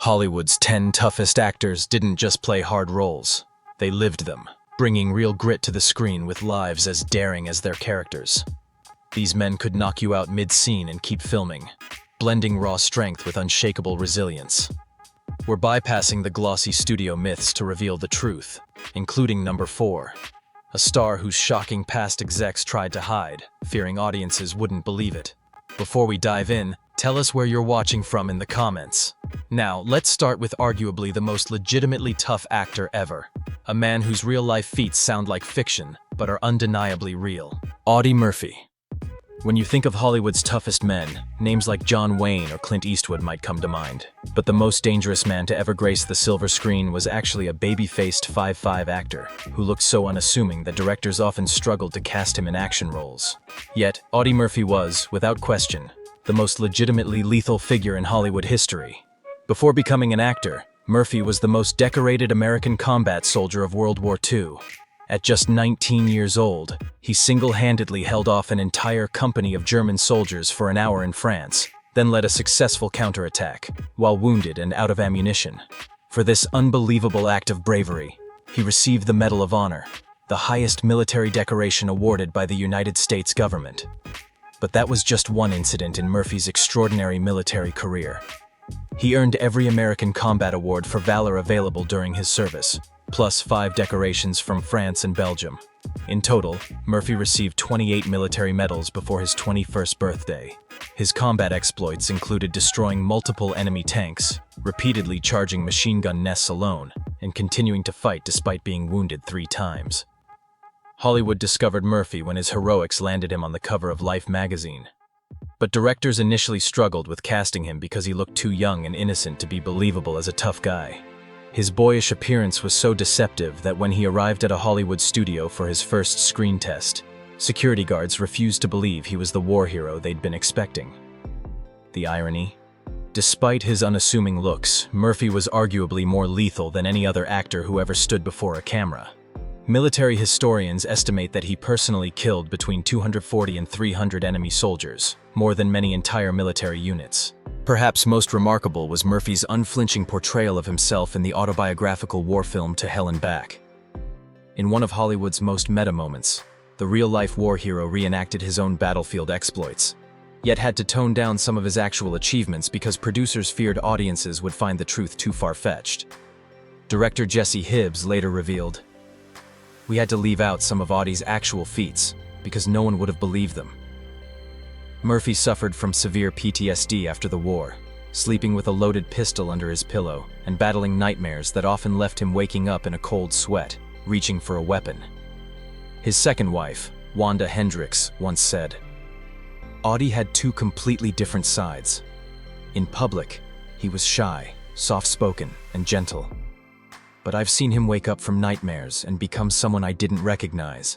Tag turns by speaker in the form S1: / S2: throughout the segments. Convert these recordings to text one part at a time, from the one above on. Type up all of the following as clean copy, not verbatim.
S1: Hollywood's 10 toughest actors didn't just play hard roles, they lived them, bringing real grit to the screen with lives as daring as their characters. These men could knock you out mid-scene and keep filming, blending raw strength with unshakable resilience. We're bypassing the glossy studio myths to reveal the truth, including number 4, a star whose shocking past execs tried to hide, fearing audiences wouldn't believe it. Before we dive in, tell us where you're watching from in the comments. Now, let's start with arguably the most legitimately tough actor ever. A man whose real-life feats sound like fiction, but are undeniably real. Audie Murphy. When you think of Hollywood's toughest men, names like John Wayne or Clint Eastwood might come to mind. But the most dangerous man to ever grace the silver screen was actually a baby-faced 5'5" actor who looked so unassuming that directors often struggled to cast him in action roles. Yet, Audie Murphy was, without question, the most legitimately lethal figure in Hollywood history. Before becoming an actor, Murphy was the most decorated American combat soldier of World War II. At just 19 years old, he single-handedly held off an entire company of German soldiers for an hour in France, then led a successful counterattack, while wounded and out of ammunition. For this unbelievable act of bravery, he received the Medal of Honor, the highest military decoration awarded by the United States government. But that was just one incident in Murphy's extraordinary military career. He earned every American Combat Award for valor available during his service, plus 5 decorations from France and Belgium. In total, Murphy received 28 military medals before his 21st birthday. His combat exploits included destroying multiple enemy tanks, repeatedly charging machine gun nests alone, and continuing to fight despite being wounded 3 times. Hollywood discovered Murphy when his heroics landed him on the cover of Life magazine. But directors initially struggled with casting him because he looked too young and innocent to be believable as a tough guy. His boyish appearance was so deceptive that when he arrived at a Hollywood studio for his first screen test, security guards refused to believe he was the war hero they'd been expecting. The irony? Despite his unassuming looks, Murphy was arguably more lethal than any other actor who ever stood before a camera. Military historians estimate that he personally killed between 240 and 300 enemy soldiers, more than many entire military units. Perhaps most remarkable was Murphy's unflinching portrayal of himself in the autobiographical war film To Hell and Back. In one of Hollywood's most meta moments, the real-life war hero reenacted his own battlefield exploits, yet had to tone down some of his actual achievements because producers feared audiences would find the truth too far-fetched. Director Jesse Hibbs later revealed, "We had to leave out some of Audie's actual feats because no one would have believed them." Murphy suffered from severe PTSD after the war, sleeping with a loaded pistol under his pillow and battling nightmares that often left him waking up in a cold sweat, reaching for a weapon. His second wife, Wanda Hendricks, once said, "Audie had 2 completely different sides. In public, he was shy, soft-spoken, and gentle. But I've seen him wake up from nightmares and become someone I didn't recognize,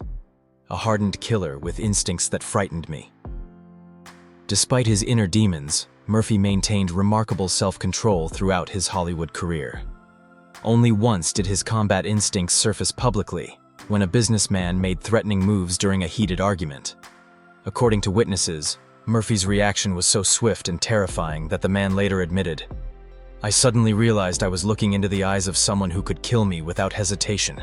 S1: a hardened killer with instincts that frightened me." Despite his inner demons, Murphy maintained remarkable self-control throughout his Hollywood career. Only once did his combat instincts surface publicly, when a businessman made threatening moves during a heated argument. According to witnesses, Murphy's reaction was so swift and terrifying that the man later admitted, "I suddenly realized I was looking into the eyes of someone who could kill me without hesitation.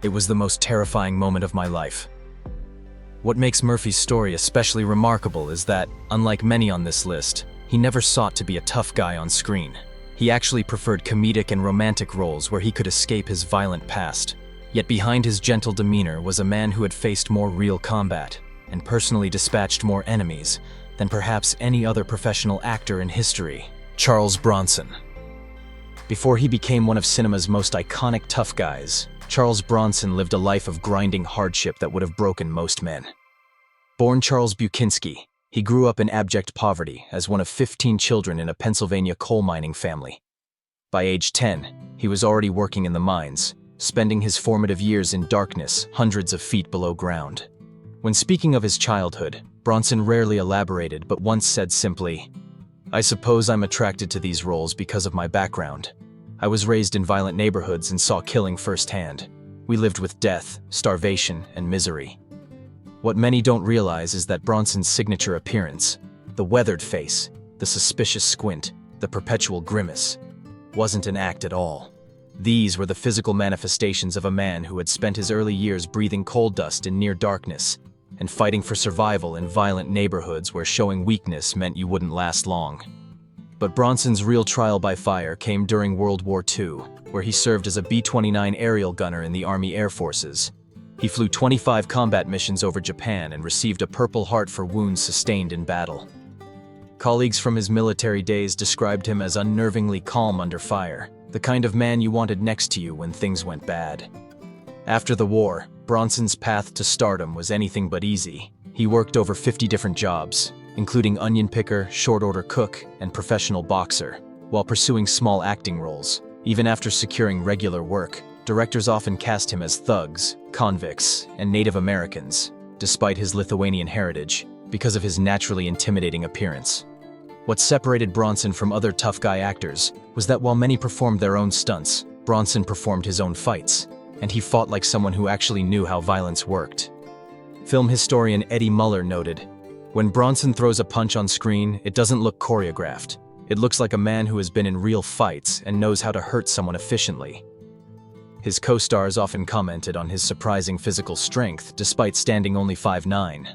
S1: It was the most terrifying moment of my life." What makes Murphy's story especially remarkable is that, unlike many on this list, he never sought to be a tough guy on screen. He actually preferred comedic and romantic roles where he could escape his violent past. Yet behind his gentle demeanor was a man who had faced more real combat and personally dispatched more enemies than perhaps any other professional actor in history: Charles Bronson. Before he became one of cinema's most iconic tough guys, Charles Bronson lived a life of grinding hardship that would have broken most men. Born Charles Bukinski, he grew up in abject poverty as one of 15 children in a Pennsylvania coal mining family. By age 10, he was already working in the mines, spending his formative years in darkness, hundreds of feet below ground. When speaking of his childhood, Bronson rarely elaborated but once said simply, "I suppose I'm attracted to these roles because of my background. I was raised in violent neighborhoods and saw killing firsthand. We lived with death, starvation, and misery." What many don't realize is that Bronson's signature appearance, the weathered face, the suspicious squint, the perpetual grimace, wasn't an act at all. These were the physical manifestations of a man who had spent his early years breathing coal dust in near darkness and fighting for survival in violent neighborhoods where showing weakness meant you wouldn't last long. But Bronson's real trial by fire came during World War II, where he served as a B-29 aerial gunner in the Army Air Forces. He flew 25 combat missions over Japan and received a Purple Heart for wounds sustained in battle. Colleagues from his military days described him as unnervingly calm under fire, the kind of man you wanted next to you when things went bad. After the war, Bronson's path to stardom was anything but easy. He worked over 50 different jobs, including onion picker, short-order cook, and professional boxer, while pursuing small acting roles. Even after securing regular work, directors often cast him as thugs, convicts, and Native Americans, despite his Lithuanian heritage, because of his naturally intimidating appearance. What separated Bronson from other tough guy actors was that while many performed their own stunts, Bronson performed his own fights, and he fought like someone who actually knew how violence worked. Film historian Eddie Muller noted, "When Bronson throws a punch on screen, it doesn't look choreographed. It looks like a man who has been in real fights and knows how to hurt someone efficiently." His co-stars often commented on his surprising physical strength despite standing only 5'9".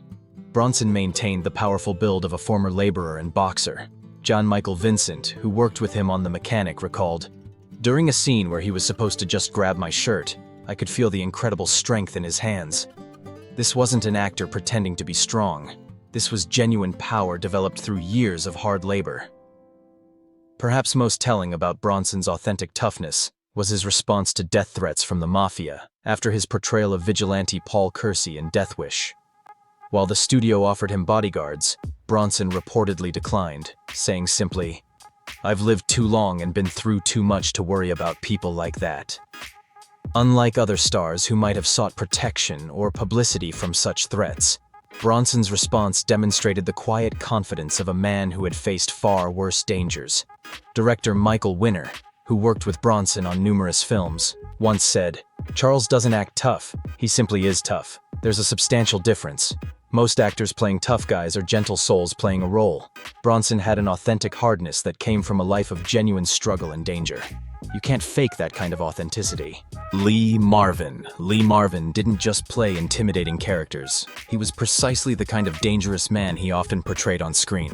S1: Bronson maintained the powerful build of a former laborer and boxer. John Michael Vincent, who worked with him on The Mechanic, recalled, "During a scene where he was supposed to just grab my shirt, I could feel the incredible strength in his hands. This wasn't an actor pretending to be strong. This was genuine power developed through years of hard labor." Perhaps most telling about Bronson's authentic toughness was his response to death threats from the Mafia after his portrayal of vigilante Paul Kersey in Death Wish. While the studio offered him bodyguards, Bronson reportedly declined, saying simply, "I've lived too long and been through too much to worry about people like that." Unlike other stars who might have sought protection or publicity from such threats, Bronson's response demonstrated the quiet confidence of a man who had faced far worse dangers. Director Michael Winner, who worked with Bronson on numerous films, once said, "Charles doesn't act tough, he simply is tough. There's a substantial difference. Most actors playing tough guys are gentle souls playing a role. Bronson had an authentic hardness that came from a life of genuine struggle and danger. You can't fake that kind of authenticity." Lee Marvin didn't just play intimidating characters. He was precisely the kind of dangerous man he often portrayed on screen.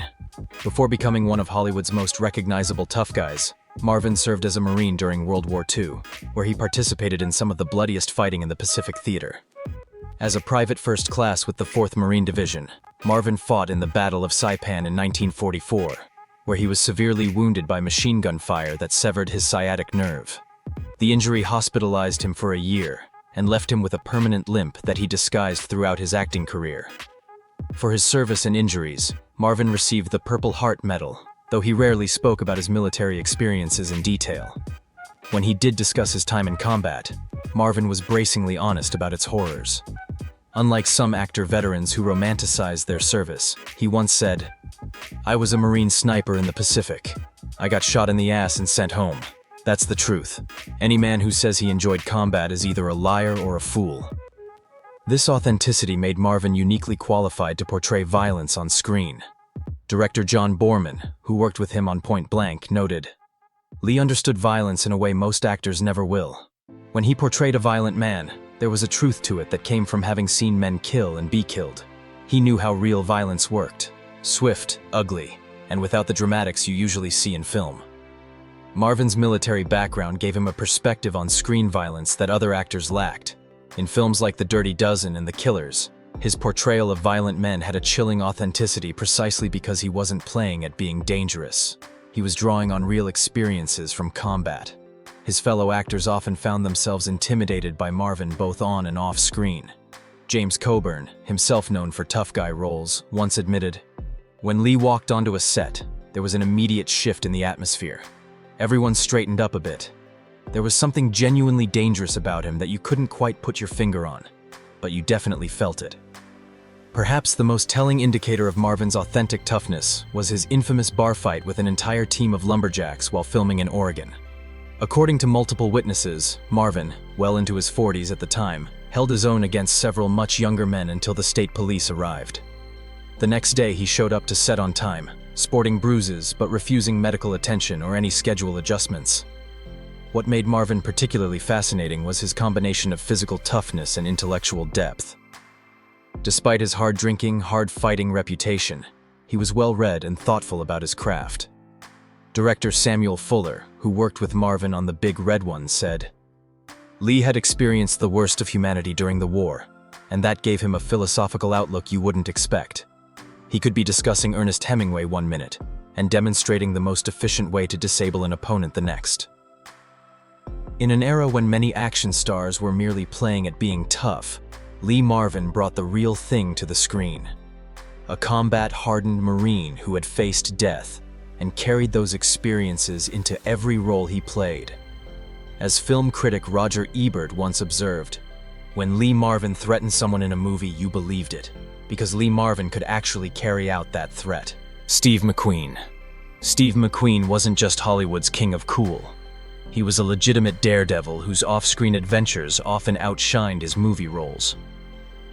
S1: Before becoming one of Hollywood's most recognizable tough guys, Marvin served as a Marine during World War II, where he participated in some of the bloodiest fighting in the Pacific Theater. As a private first class with the 4th Marine Division, Marvin fought in the Battle of Saipan in 1944, where he was severely wounded by machine gun fire that severed his sciatic nerve. The injury hospitalized him for a year and left him with a permanent limp that he disguised throughout his acting career. For his service and injuries, Marvin received the Purple Heart Medal, though he rarely spoke about his military experiences in detail. When he did discuss his time in combat, Marvin was bracingly honest about its horrors. Unlike some actor veterans who romanticize their service, he once said, "I was a Marine sniper in the Pacific. I got shot in the ass and sent home. That's the truth. Any man who says he enjoyed combat is either a liar or a fool." This authenticity made Marvin uniquely qualified to portray violence on screen. Director John Borman, who worked with him on Point Blank, noted, "Lee understood violence in a way most actors never will. When he portrayed a violent man, there was a truth to it that came from having seen men kill and be killed. He knew how real violence worked. Swift, ugly, and without the dramatics you usually see in film." Marvin's military background gave him a perspective on screen violence that other actors lacked. In films like The Dirty Dozen and The Killers, his portrayal of violent men had a chilling authenticity precisely because he wasn't playing at being dangerous. He was drawing on real experiences from combat. His fellow actors often found themselves intimidated by Marvin both on and off screen. James Coburn, himself known for tough guy roles, once admitted, "When Lee walked onto a set, there was an immediate shift in the atmosphere. Everyone straightened up a bit. There was something genuinely dangerous about him that you couldn't quite put your finger on, but you definitely felt it." Perhaps the most telling indicator of Marvin's authentic toughness was his infamous bar fight with an entire team of lumberjacks while filming in Oregon. According to multiple witnesses, Marvin, well into his 40s at the time, held his own against several much younger men until the state police arrived. The next day he showed up to set on time, sporting bruises but refusing medical attention or any schedule adjustments. What made Marvin particularly fascinating was his combination of physical toughness and intellectual depth. Despite his hard-drinking, hard-fighting reputation, he was well-read and thoughtful about his craft. Director Samuel Fuller, who worked with Marvin on The Big Red One, said, "Lee had experienced the worst of humanity during the war, and that gave him a philosophical outlook you wouldn't expect. He could be discussing Ernest Hemingway one minute and demonstrating the most efficient way to disable an opponent the next." In an era when many action stars were merely playing at being tough, Lee Marvin brought the real thing to the screen. A combat-hardened Marine who had faced death and carried those experiences into every role he played. As film critic Roger Ebert once observed, "When Lee Marvin threatened someone in a movie, you believed it, because Lee Marvin could actually carry out that threat." Steve McQueen. Steve McQueen wasn't just Hollywood's king of cool. He was a legitimate daredevil whose off-screen adventures often outshined his movie roles.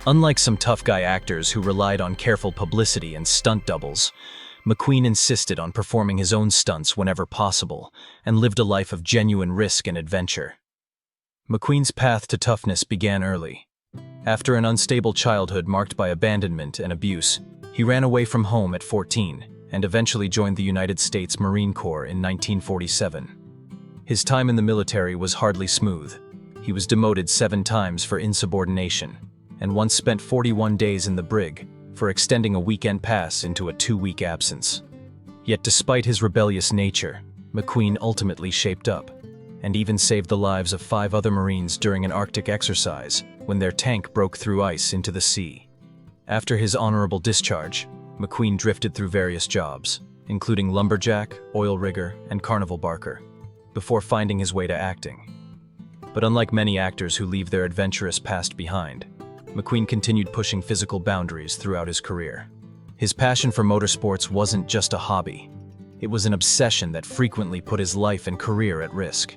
S1: Unlike some tough guy actors who relied on careful publicity and stunt doubles, McQueen insisted on performing his own stunts whenever possible and lived a life of genuine risk and adventure. McQueen's path to toughness began early. After an unstable childhood marked by abandonment and abuse, he ran away from home at 14 and eventually joined the United States Marine Corps in 1947. His time in the military was hardly smooth. He was demoted 7 times for insubordination, and once spent 41 days in the brig for extending a weekend pass into a 2-week absence. Yet despite his rebellious nature, McQueen ultimately shaped up, and even saved the lives of 5 other Marines during an Arctic exercise when their tank broke through ice into the sea. After his honorable discharge, McQueen drifted through various jobs, including lumberjack, oil rigger, and carnival barker, before finding his way to acting. But unlike many actors who leave their adventurous past behind, McQueen continued pushing physical boundaries throughout his career. His passion for motorsports wasn't just a hobby. It was an obsession that frequently put his life and career at risk.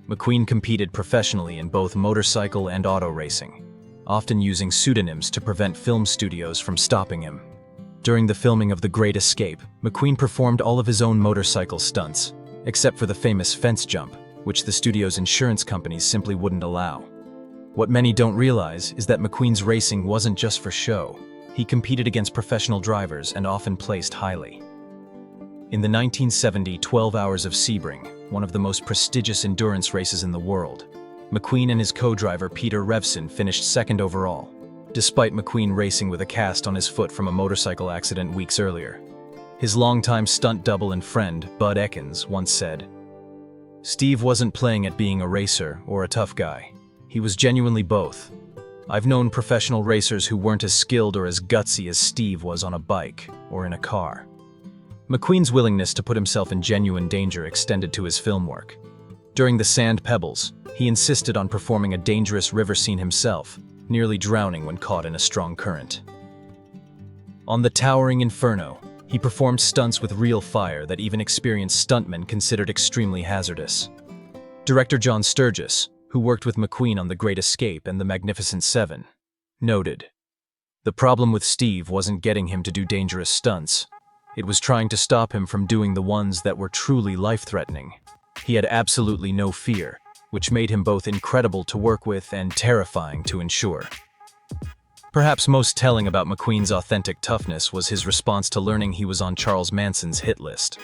S1: McQueen competed professionally in both motorcycle and auto racing, often using pseudonyms to prevent film studios from stopping him. During the filming of The Great Escape, McQueen performed all of his own motorcycle stunts, except for the famous fence jump, which the studio's insurance companies simply wouldn't allow. What many don't realize is that McQueen's racing wasn't just for show. He competed against professional drivers and often placed highly. In the 1970 12 Hours of Sebring, one of the most prestigious endurance races in the world, McQueen and his co-driver Peter Revson finished second overall, despite McQueen racing with a cast on his foot from a motorcycle accident weeks earlier. His longtime stunt double and friend, Bud Ekins, once said, "Steve wasn't playing at being a racer or a tough guy. He was genuinely both. I've known professional racers who weren't as skilled or as gutsy as Steve was on a bike or in a car." McQueen's willingness to put himself in genuine danger extended to his film work. During The Sand Pebbles, he insisted on performing a dangerous river scene himself, nearly drowning when caught in a strong current. On The Towering Inferno, he performed stunts with real fire that even experienced stuntmen considered extremely hazardous. Director John Sturges, who worked with McQueen on The Great Escape and The Magnificent Seven, noted, "The problem with Steve wasn't getting him to do dangerous stunts. It was trying to stop him from doing the ones that were truly life-threatening. He had absolutely no fear, which made him both incredible to work with and terrifying to ensure." Perhaps most telling about McQueen's authentic toughness was his response to learning he was on Charles Manson's hit list.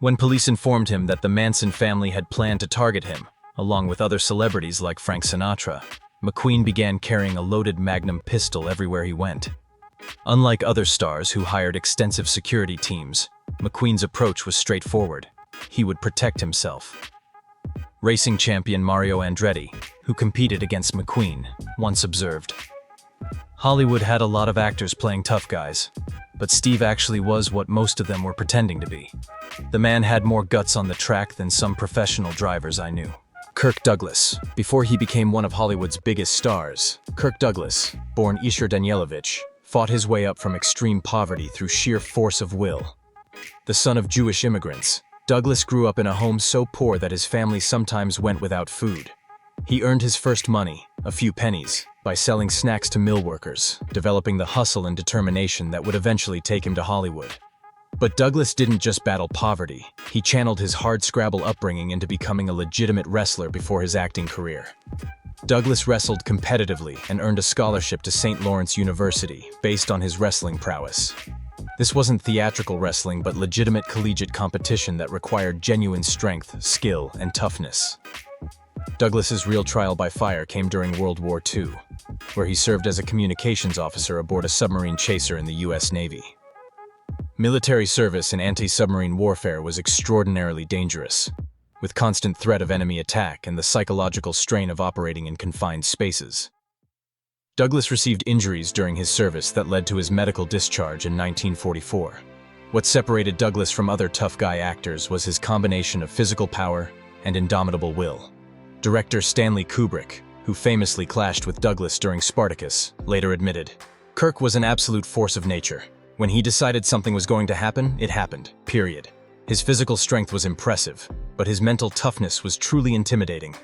S1: When police informed him that the Manson family had planned to target him, along with other celebrities like Frank Sinatra, McQueen began carrying a loaded Magnum pistol everywhere he went. Unlike other stars who hired extensive security teams, McQueen's approach was straightforward. He would protect himself. Racing champion Mario Andretti, who competed against McQueen, once observed, "Hollywood had a lot of actors playing tough guys, but Steve actually was what most of them were pretending to be. The man had more guts on the track than some professional drivers I knew." Kirk Douglas. Before he became one of Hollywood's biggest stars, Kirk Douglas, born Ishur Danielovich, fought his way up from extreme poverty through sheer force of will. The son of Jewish immigrants, Douglas grew up in a home so poor that his family sometimes went without food. He earned his first money, a few pennies, by selling snacks to mill workers, developing the hustle and determination that would eventually take him to Hollywood. But Douglas didn't just battle poverty, he channeled his hardscrabble upbringing into becoming a legitimate wrestler before his acting career. Douglas wrestled competitively and earned a scholarship to St. Lawrence University based on his wrestling prowess. This wasn't theatrical wrestling but legitimate collegiate competition that required genuine strength, skill, and toughness. Douglas's real trial by fire came during World War II, where he served as a communications officer aboard a submarine chaser in the U.S. Navy. Military service in anti-submarine warfare was extraordinarily dangerous, with constant threat of enemy attack and the psychological strain of operating in confined spaces. Douglas received injuries during his service that led to his medical discharge in 1944. What separated Douglas from other tough guy actors was his combination of physical power and indomitable will. Director Stanley Kubrick, who famously clashed with Douglas during Spartacus, later admitted, "Kirk was an absolute force of nature. When he decided something was going to happen, it happened, period. His physical strength was impressive, but his mental toughness was truly intimidating."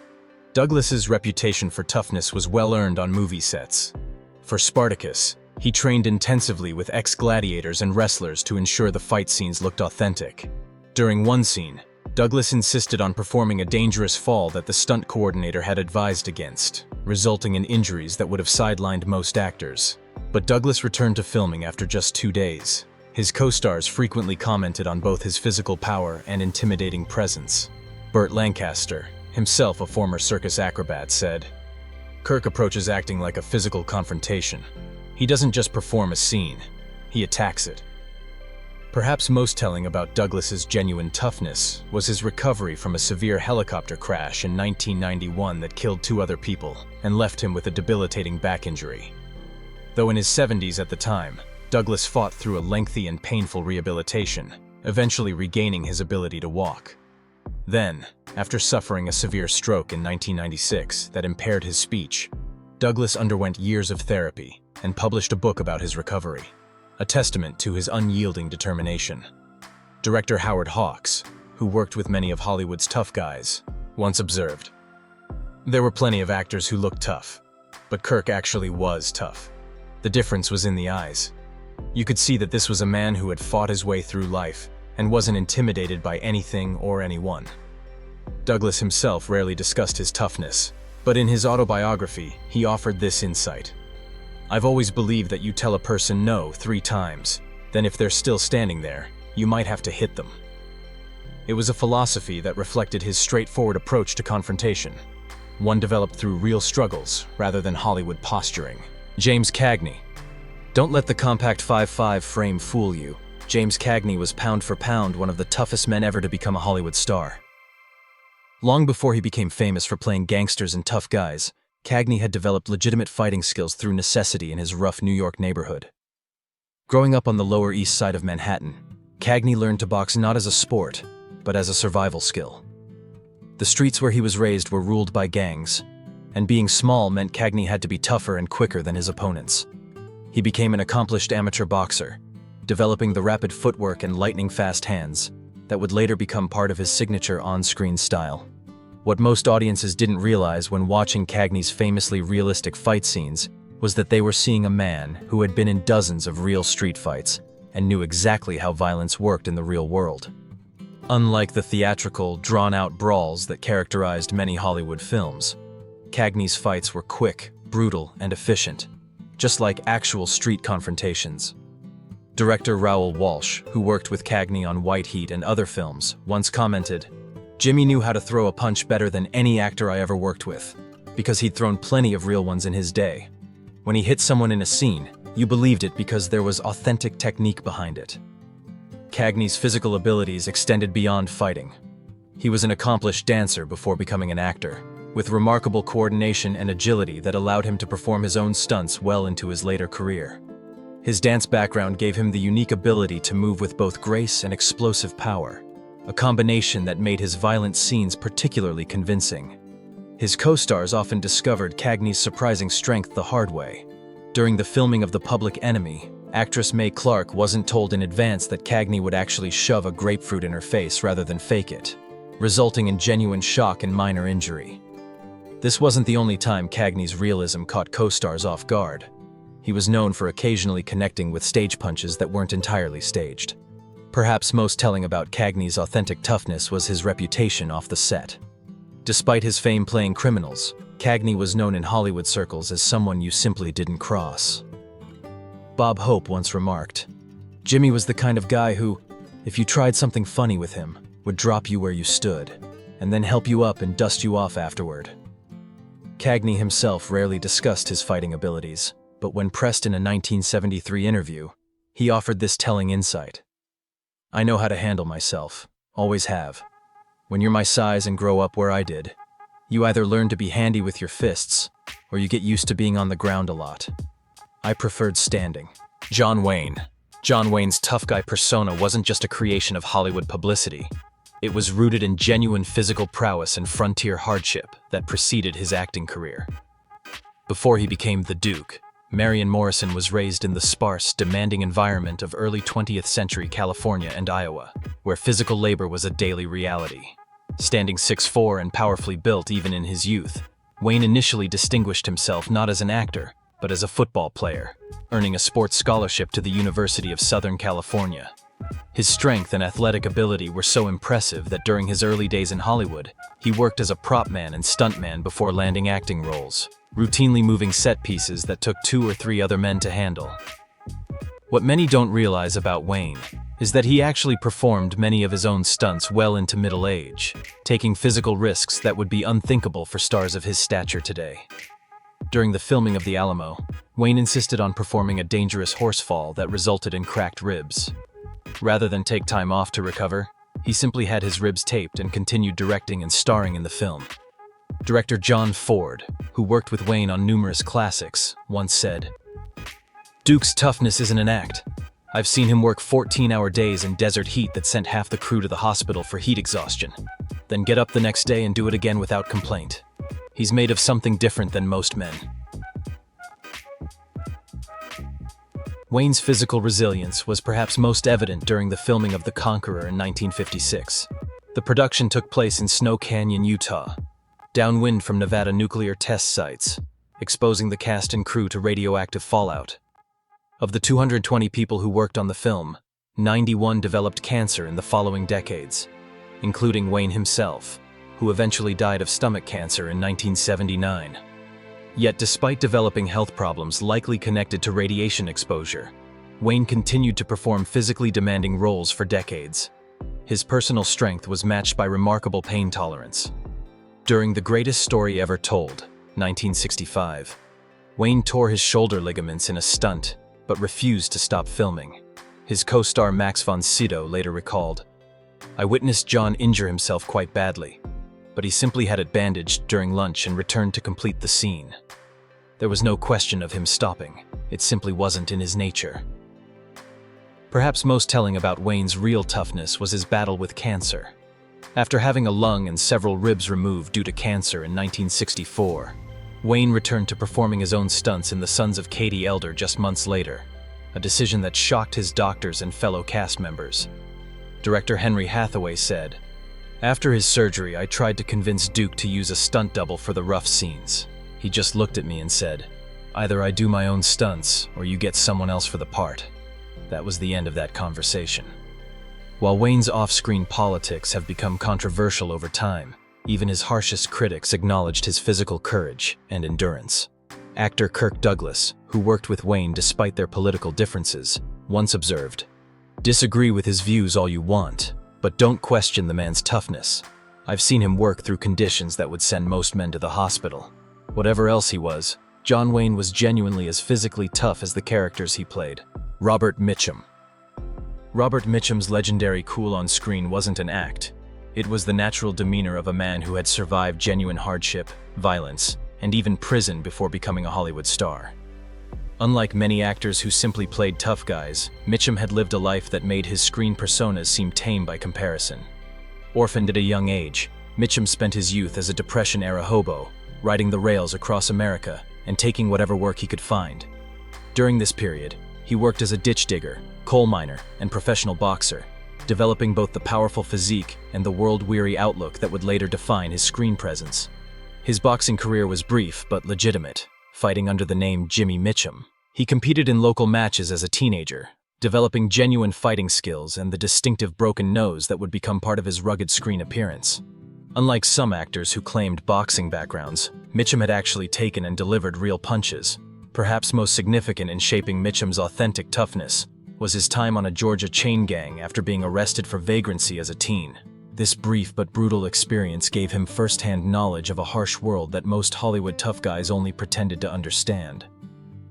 S1: Douglas's reputation for toughness was well earned on movie sets. For Spartacus, he trained intensively with ex-gladiators and wrestlers to ensure the fight scenes looked authentic. During one scene, Douglas insisted on performing a dangerous fall that the stunt coordinator had advised against, resulting in injuries that would have sidelined most actors. But Douglas returned to filming after just 2 days. His co-stars frequently commented on both his physical power and intimidating presence. Burt Lancaster, himself a former circus acrobat, said, "Kirk approaches acting like a physical confrontation. He doesn't just perform a scene, he attacks it." Perhaps most telling about Douglas's genuine toughness was his recovery from a severe helicopter crash in 1991 that killed 2 other people and left him with a debilitating back injury. Though in his 70s at the time, Douglas fought through a lengthy and painful rehabilitation, eventually regaining his ability to walk. Then, after suffering a severe stroke in 1996 that impaired his speech, Douglas underwent years of therapy and published a book about his recovery, a testament to his unyielding determination. Director Howard Hawks, who worked with many of Hollywood's tough guys, once observed, "There were plenty of actors who looked tough, but Kirk actually was tough. The difference was in the eyes. You could see that this was a man who had fought his way through life and wasn't intimidated by anything or anyone." Douglas himself rarely discussed his toughness, but in his autobiography, he offered this insight. "I've always believed that you tell a person no 3 times, then if they're still standing there, you might have to hit them." It was a philosophy that reflected his straightforward approach to confrontation, one developed through real struggles rather than Hollywood posturing. James Cagney. Don't let the compact 5'5" frame fool you. James Cagney was pound for pound one of the toughest men ever to become a Hollywood star. Long before he became famous for playing gangsters and tough guys, Cagney had developed legitimate fighting skills through necessity in his rough New York neighborhood. Growing up on the Lower East Side of Manhattan, Cagney learned to box not as a sport, but as a survival skill. The streets where he was raised were ruled by gangs, and being small meant Cagney had to be tougher and quicker than his opponents. He became an accomplished amateur boxer, developing the rapid footwork and lightning-fast hands that would later become part of his signature on-screen style. What most audiences didn't realize when watching Cagney's famously realistic fight scenes was that they were seeing a man who had been in dozens of real street fights and knew exactly how violence worked in the real world. Unlike the theatrical, drawn-out brawls that characterized many Hollywood films, Cagney's fights were quick, brutal, and efficient, just like actual street confrontations. Director Raoul Walsh, who worked with Cagney on White Heat and other films, once commented, "Jimmy knew how to throw a punch better than any actor I ever worked with, because he'd thrown plenty of real ones in his day. When he hit someone in a scene, you believed it because there was authentic technique behind it." Cagney's physical abilities extended beyond fighting. He was an accomplished dancer before becoming an actor, with remarkable coordination and agility that allowed him to perform his own stunts well into his later career. His dance background gave him the unique ability to move with both grace and explosive power, a combination that made his violent scenes particularly convincing. His co-stars often discovered Cagney's surprising strength the hard way. During the filming of The Public Enemy, actress Mae Clarke wasn't told in advance that Cagney would actually shove a grapefruit in her face rather than fake it, resulting in genuine shock and minor injury. This wasn't the only time Cagney's realism caught co-stars off guard. He was known for occasionally connecting with stage punches that weren't entirely staged. Perhaps most telling about Cagney's authentic toughness was his reputation off the set. Despite his fame playing criminals, Cagney was known in Hollywood circles as someone you simply didn't cross. Bob Hope once remarked, "Jimmy was the kind of guy who, if you tried something funny with him, would drop you where you stood, and then help you up and dust you off afterward." Cagney himself rarely discussed his fighting abilities, but when pressed in a 1973 interview, he offered this telling insight. "I know how to handle myself, always have. When you're my size and grow up where I did, you either learn to be handy with your fists, or you get used to being on the ground a lot. I preferred standing." John Wayne. John Wayne's tough guy persona wasn't just a creation of Hollywood publicity. It was rooted in genuine physical prowess and frontier hardship that preceded his acting career. Before he became the Duke, Marion Morrison was raised in the sparse, demanding environment of early 20th century California and Iowa, where physical labor was a daily reality. Standing 6'4" and powerfully built even in his youth, Wayne initially distinguished himself not as an actor, but as a football player, earning a sports scholarship to the University of Southern California. His strength and athletic ability were so impressive that during his early days in Hollywood, he worked as a prop man and stuntman before landing acting roles, routinely moving set pieces that took 2 or 3 other men to handle. What many don't realize about Wayne is that he actually performed many of his own stunts well into middle age, taking physical risks that would be unthinkable for stars of his stature today. During the filming of The Alamo, Wayne insisted on performing a dangerous horse fall that resulted in cracked ribs. Rather than take time off to recover, he simply had his ribs taped and continued directing and starring in the film. Director John Ford, who worked with Wayne on numerous classics, once said, "Duke's toughness isn't an act. I've seen him work 14-hour days in desert heat that sent half the crew to the hospital for heat exhaustion, then get up the next day and do it again without complaint. He's made of something different than most men." Wayne's physical resilience was perhaps most evident during the filming of The Conqueror in 1956. The production took place in Snow Canyon, Utah, downwind from Nevada nuclear test sites, exposing the cast and crew to radioactive fallout. Of the 220 people who worked on the film, 91 developed cancer in the following decades, including Wayne himself, who eventually died of stomach cancer in 1979. Yet despite developing health problems likely connected to radiation exposure, Wayne continued to perform physically demanding roles for decades. His personal strength was matched by remarkable pain tolerance. During The Greatest Story Ever Told, 1965, Wayne tore his shoulder ligaments in a stunt, but refused to stop filming. His co-star Max von Sydow later recalled, "I witnessed John injure himself quite badly, but he simply had it bandaged during lunch and returned to complete the scene. There was no question of him stopping. It simply wasn't in his nature." Perhaps most telling about Wayne's real toughness was his battle with cancer. After having a lung and several ribs removed due to cancer in 1964, Wayne returned to performing his own stunts in The Sons of Katie Elder just months later, a decision that shocked his doctors and fellow cast members. Director Henry Hathaway said, "After his surgery, I tried to convince Duke to use a stunt double for the rough scenes. He just looked at me and said, 'Either I do my own stunts, or you get someone else for the part.' That was the end of that conversation." While Wayne's off-screen politics have become controversial over time, even his harshest critics acknowledged his physical courage and endurance. Actor Kirk Douglas, who worked with Wayne despite their political differences, once observed, "Disagree with his views all you want, but don't question the man's toughness. I've seen him work through conditions that would send most men to the hospital." Whatever else he was, John Wayne was genuinely as physically tough as the characters he played. Robert Mitchum. Robert Mitchum's legendary cool on screen wasn't an act. It was the natural demeanor of a man who had survived genuine hardship, violence, and even prison before becoming a Hollywood star. Unlike many actors who simply played tough guys, Mitchum had lived a life that made his screen personas seem tame by comparison. Orphaned at a young age, Mitchum spent his youth as a Depression-era hobo, riding the rails across America and taking whatever work he could find. During this period, he worked as a ditch digger, coal miner, and professional boxer, developing both the powerful physique and the world-weary outlook that would later define his screen presence. His boxing career was brief but legitimate, fighting under the name Jimmy Mitchum. He competed in local matches as a teenager, developing genuine fighting skills and the distinctive broken nose that would become part of his rugged screen appearance. Unlike some actors who claimed boxing backgrounds, Mitchum had actually taken and delivered real punches. Perhaps most significant in shaping Mitchum's authentic toughness was his time on a Georgia chain gang after being arrested for vagrancy as a teen. This brief but brutal experience gave him first-hand knowledge of a harsh world that most Hollywood tough guys only pretended to understand.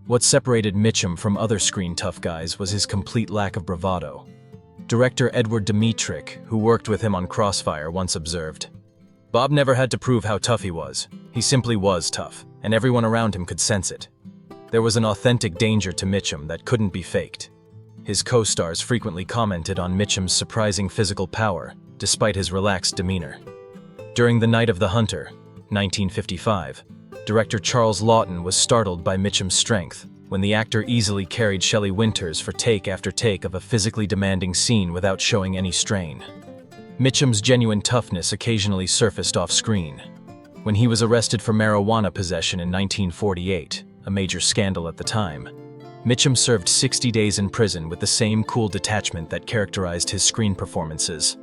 S1: What separated Mitchum from other screen tough guys was his complete lack of bravado. Director Edward Dmytryk, who worked with him on Crossfire, once observed, "Bob never had to prove how tough he was. He simply was tough, and everyone around him could sense it." There was an authentic danger to Mitchum that couldn't be faked. His co-stars frequently commented on Mitchum's surprising physical power, despite his relaxed demeanor. During The Night of the Hunter, 1955, director Charles Lawton was startled by Mitchum's strength when the actor easily carried Shelley Winters for take after take of a physically demanding scene without showing any strain. Mitchum's genuine toughness occasionally surfaced off-screen. When he was arrested for marijuana possession in 1948, a major scandal at the time, Mitchum served 60 days in prison with the same cool detachment that characterized his screen performances.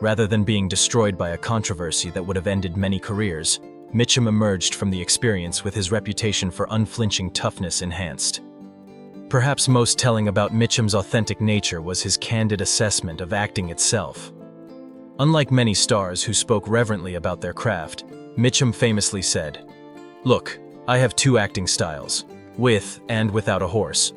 S1: Rather than being destroyed by a controversy that would have ended many careers, Mitchum emerged from the experience with his reputation for unflinching toughness enhanced. Perhaps most telling about Mitchum's authentic nature was his candid assessment of acting itself. Unlike many stars who spoke reverently about their craft, Mitchum famously said, "Look, I have two acting styles, with and without a horse."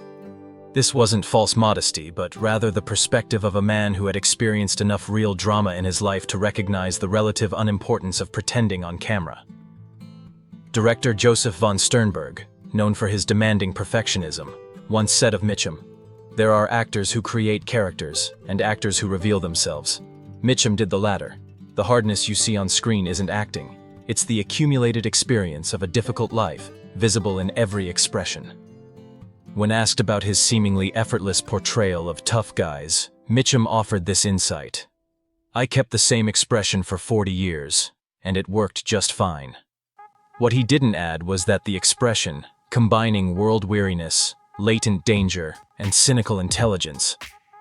S1: This wasn't false modesty, but rather the perspective of a man who had experienced enough real drama in his life to recognize the relative unimportance of pretending on camera. Director Joseph von Sternberg, known for his demanding perfectionism, once said of Mitchum, "There are actors who create characters, and actors who reveal themselves. Mitchum did the latter. The hardness you see on screen isn't acting. It's the accumulated experience of a difficult life, visible in every expression." When asked about his seemingly effortless portrayal of tough guys, Mitchum offered this insight. "I kept the same expression for 40 years, and it worked just fine." What he didn't add was that the expression, combining world weariness, latent danger, and cynical intelligence,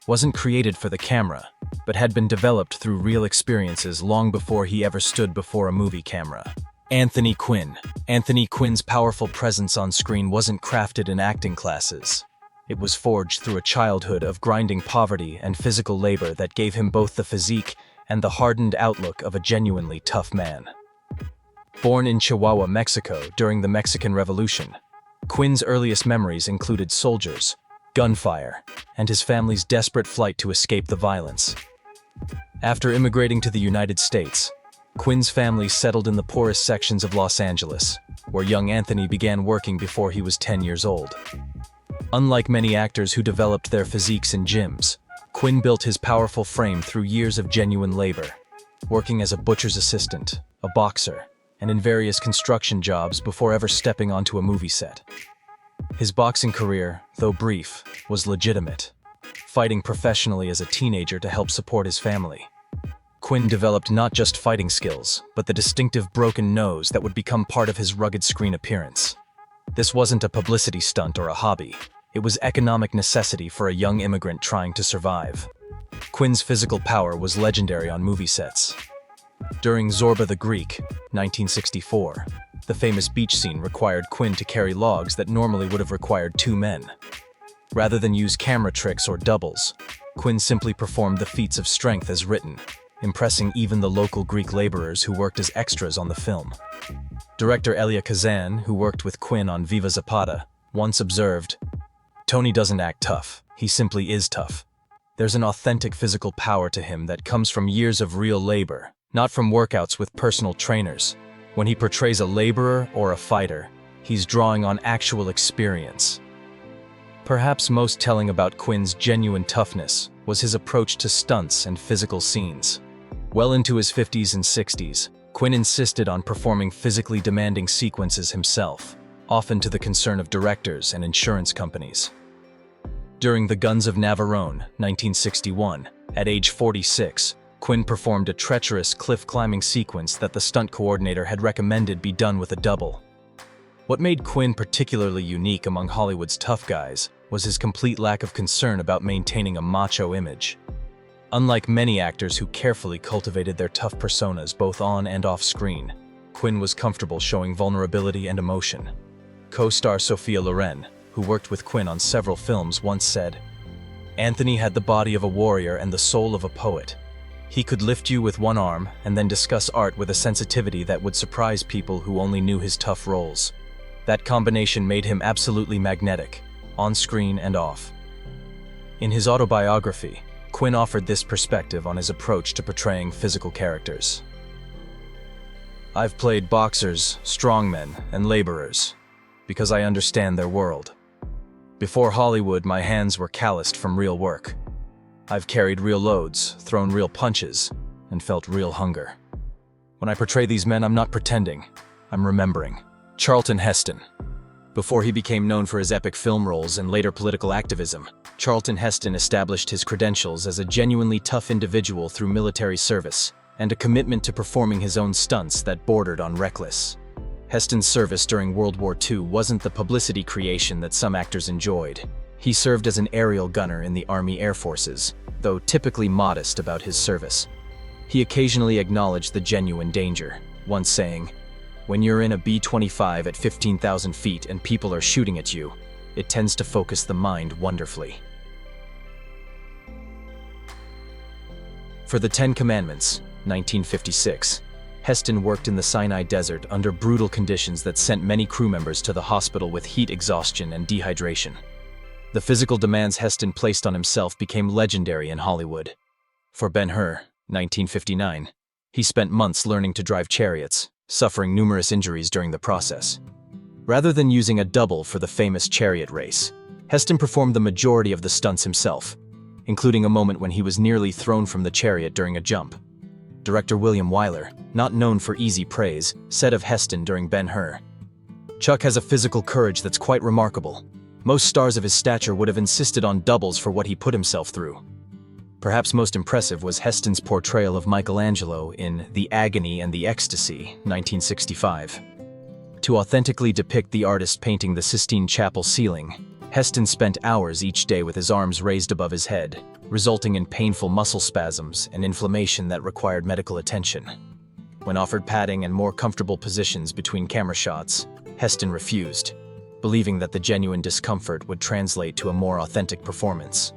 S1: wasn't created for the camera, but had been developed through real experiences long before he ever stood before a movie camera. Anthony Quinn. Anthony Quinn's powerful presence on screen wasn't crafted in acting classes. It was forged through a childhood of grinding poverty and physical labor that gave him both the physique and the hardened outlook of a genuinely tough man. Born in Chihuahua, Mexico during the Mexican Revolution, Quinn's earliest memories included soldiers, gunfire, and his family's desperate flight to escape the violence. After immigrating to the United States, Quinn's family settled in the poorest sections of Los Angeles, where young Anthony began working before he was 10 years old. Unlike many actors who developed their physiques in gyms, Quinn built his powerful frame through years of genuine labor, working as a butcher's assistant, a boxer, and in various construction jobs before ever stepping onto a movie set. His boxing career, though brief, was legitimate, fighting professionally as a teenager to help support his family. Quinn developed not just fighting skills, but the distinctive broken nose that would become part of his rugged screen appearance. This wasn't a publicity stunt or a hobby. It was economic necessity for a young immigrant trying to survive. Quinn's physical power was legendary on movie sets. During Zorba the Greek, 1964, the famous beach scene required Quinn to carry logs that normally would have required two men. Rather than use camera tricks or doubles, Quinn simply performed the feats of strength as written, impressing even the local Greek laborers who worked as extras on the film. Director Elia Kazan, who worked with Quinn on Viva Zapata, once observed, "Tony doesn't act tough, he simply is tough. There's an authentic physical power to him that comes from years of real labor, not from workouts with personal trainers. When he portrays a laborer or a fighter, he's drawing on actual experience." Perhaps most telling about Quinn's genuine toughness was his approach to stunts and physical scenes. Well into his 50s and 60s, Quinn insisted on performing physically demanding sequences himself, often to the concern of directors and insurance companies. During The Guns of Navarone, 1961, at age 46, Quinn performed a treacherous cliff-climbing sequence that the stunt coordinator had recommended be done with a double. What made Quinn particularly unique among Hollywood's tough guys was his complete lack of concern about maintaining a macho image. Unlike many actors who carefully cultivated their tough personas both on and off screen, Quinn was comfortable showing vulnerability and emotion. Co-star Sophia Loren, who worked with Quinn on several films, once said, "Anthony had the body of a warrior and the soul of a poet. He could lift you with one arm and then discuss art with a sensitivity that would surprise people who only knew his tough roles. That combination made him absolutely magnetic, on screen and off." In his autobiography, Quinn offered this perspective on his approach to portraying physical characters. "I've played boxers, strongmen, and laborers, because I understand their world. Before Hollywood, my hands were calloused from real work. I've carried real loads, thrown real punches, and felt real hunger. When I portray these men, I'm not pretending, I'm remembering." Charlton Heston. Before he became known for his epic film roles and later political activism, Charlton Heston established his credentials as a genuinely tough individual through military service and a commitment to performing his own stunts that bordered on reckless. Heston's service during World War II wasn't the publicity creation that some actors enjoyed. He served as an aerial gunner in the Army Air Forces, though typically modest about his service. He occasionally acknowledged the genuine danger, once saying, "When you're in a B-25 at 15,000 feet and people are shooting at you, it tends to focus the mind wonderfully." For the Ten Commandments, 1956, Heston worked in the Sinai Desert under brutal conditions that sent many crew members to the hospital with heat exhaustion and dehydration. The physical demands Heston placed on himself became legendary in Hollywood. For Ben-Hur, 1959, he spent months learning to drive chariots, suffering numerous injuries during the process. Rather than using a double for the famous chariot race, Heston performed the majority of the stunts himself, including a moment when he was nearly thrown from the chariot during a jump. Director William Wyler, not known for easy praise, said of Heston during Ben-Hur, "Chuck has a physical courage that's quite remarkable. Most stars of his stature would have insisted on doubles for what he put himself through." Perhaps most impressive was Heston's portrayal of Michelangelo in The Agony and the Ecstasy, 1965. To authentically depict the artist painting the Sistine Chapel ceiling, Heston spent hours each day with his arms raised above his head, resulting in painful muscle spasms and inflammation that required medical attention. When offered padding and more comfortable positions between camera shots, Heston refused, believing that the genuine discomfort would translate to a more authentic performance.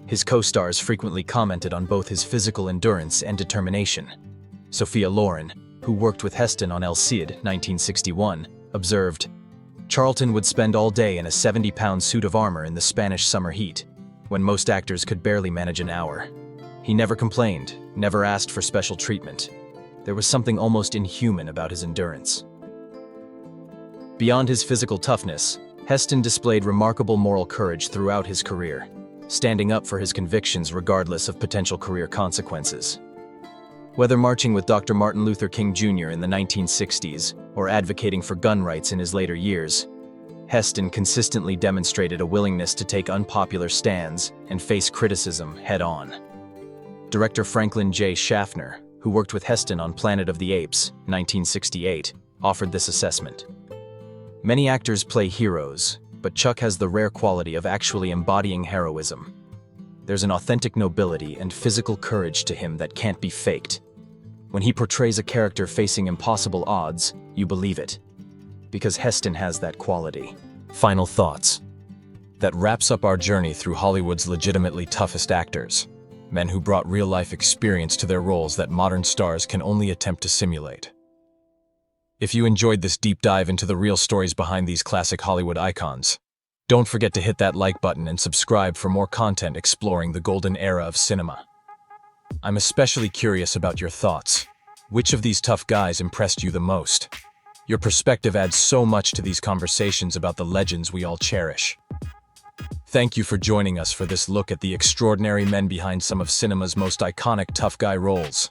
S1: His co-stars frequently commented on both his physical endurance and determination. Sophia Loren, who worked with Heston on El Cid, 1961, observed, "Charlton would spend all day in a 70-pound suit of armor in the Spanish summer heat, when most actors could barely manage an hour. He never complained, never asked for special treatment. There was something almost inhuman about his endurance." Beyond his physical toughness, Heston displayed remarkable moral courage throughout his career, standing up for his convictions regardless of potential career consequences. Whether marching with Dr. Martin Luther King Jr. in the 1960s or advocating for gun rights in his later years, Heston consistently demonstrated a willingness to take unpopular stands and face criticism head-on. Director Franklin J. Schaffner, who worked with Heston on Planet of the Apes, 1968, offered this assessment. "Many actors play heroes, but Chuck has the rare quality of actually embodying heroism. There's an authentic nobility and physical courage to him that can't be faked. When he portrays a character facing impossible odds, you believe it. Because Heston has that quality." Final thoughts. That wraps up our journey through Hollywood's legitimately toughest actors, men who brought real-life experience to their roles that modern stars can only attempt to simulate. If you enjoyed this deep dive into the real stories behind these classic Hollywood icons, don't forget to hit that like button and subscribe for more content exploring the golden era of cinema. I'm especially curious about your thoughts. Which of these tough guys impressed you the most? Your perspective adds so much to these conversations about the legends we all cherish. Thank you for joining us for this look at the extraordinary men behind some of cinema's most iconic tough guy roles.